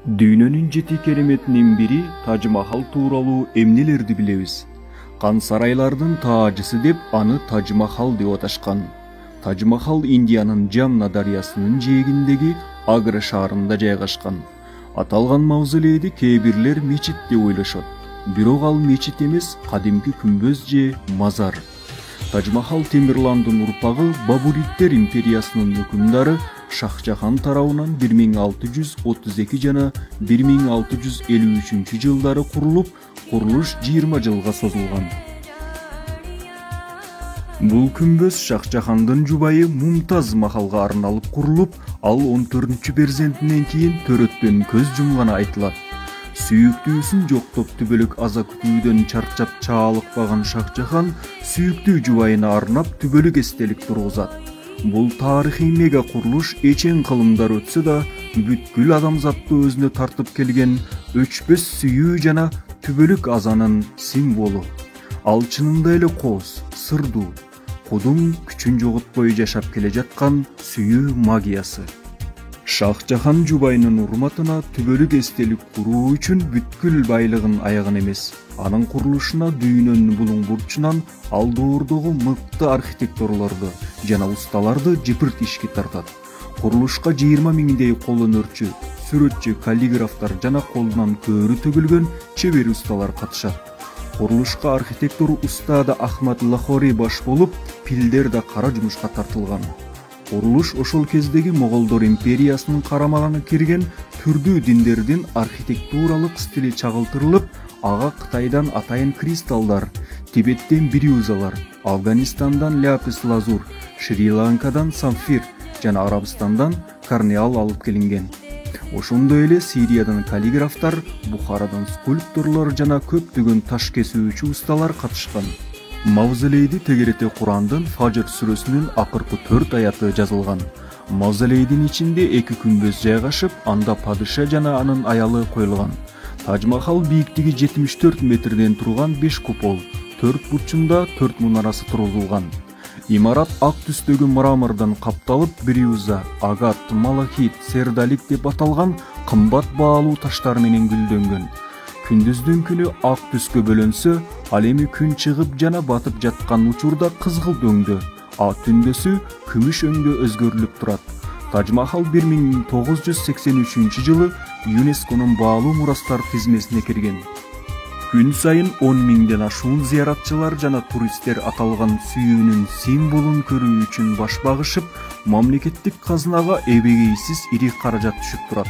Дүйнөнүн 7 кереметинин бири Тадж Махал тууралуу эмнелерди билебиз? Кан сарайлардын таажысы деп аны Тадж Махал деп аташкан. Тадж Махал Индиянын Жамна дарыясынын жээгиндеги Агра шаарында жайгашкан. Аталган мавзолейди кээ бирлер мечит деп ойлошот. Бирок ал мечит эмес, кадимки күмбөз же мазар. Тадж Махал Темирландын урпагы Бабуриттер империясынын өкүмдары Шахджахан тарабынан 1632 жана 1653 жылдары курулуп, курулуш 20 жылга созулган. Бул күмбөз Шахджахандын жубайы Мумтаз Махалга арналып курулуп, ал 14-перзентинен кийин төрөттөн көз жумганы айтылат. Сүйүктүүсүн жоктоп түбөлүк аза күтүүдөн чарчап чаалыкпаган Шахджахан сүйүктүү жубайына арнап түбөлүк эстелик тургузат. Бул тарыхый мега курулуш эчен кылымдар өтсө да, бүткүл адамзатты өзүнө тартып келген өчпөс сүйүү жана түбөлүк азанын символу. Ал чынында эле кооз, сырдуу, кудум күчүн жоготпой жашап келе жаткан сүйүү магиясы. Шахджахан жубайынын урматына түбөлүк эстелик куруу үчүн бүткүл байлыгын аягын эмес, анын курулушуна дүйнөнүн булуң бурчунан ал доордогу мыкты архитекторлорду жана усталарды жыпырт ишке тартат. Курулушка 20 миңдей кол өнөрчү, сүрөтчү, каллиграфтар жана колунан көөрү төгүлгөн чебер усталар катышат. Курулушка архитектор устада Ахмад Лахори баш болуп, пилдер да кара жумушка тартылган. Курулуш ошол кездеги Моголдор империясынын карамагына кирген түрдүү диндердин архитектуралык стили чагылтырылып, ага Кытайдан атайын кристаллдар, Тибеттен бирюзалар, Афганистандан ляпис лазур, Шри-Ланкадан самфир жана Арабстандан карнеал алып келинген. Ошондой эле Сириядан каллиграфтар, Бухарадан скульпторлор жана көптөгөн таш кесүүчү усталар катышкан. Мавзолейди тегерете Курандын Фажр сүрөсүнүн акыркы 4 аяты жазылган. Мавзолейдин ичинде 2 күмбөз жайгашып, анда падыша жана анын аялы коюлган. Тадж Махал бийиктиги 74 метрден турган 5 купол, 4 бурчунда 4 мунарасы тургузулган. Имарат ак түстөгү мрамордон капталып, бирюза, агат, малахит, сердалик деп аталган кымбат баалуу таштар менен гүлдөнгөн. Күндүздүн күнү ак түскө бөлөнсө, ал эми күн чыгып жана батып жаткан учурда кызгылт өңдө, а түндөсү күмүш өңгө өзгөрүлүп турат. Тадж Махал 1983 жылы ЮНЕСКОнун баалуу мурастар тизмесине кирген. Күн сайын 10 миңден ашуун зыяратчылар жана туристтер аталган сүйүүнүн символун көрүү үчүн баш багышып, мамлекеттик казынага эбегейсиз ири каражат түшүп турат.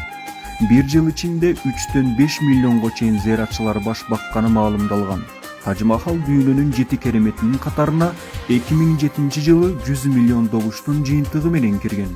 Bir жыл ичинде 3-төн 5 миллионго чейин зыяратчылар баш бакканы маалымдалган. Тадж Махал дүйнөнүн 7 кереметинин катарына 2007 жылы 100 миллион добуштун жыйынтыгы менен кирген.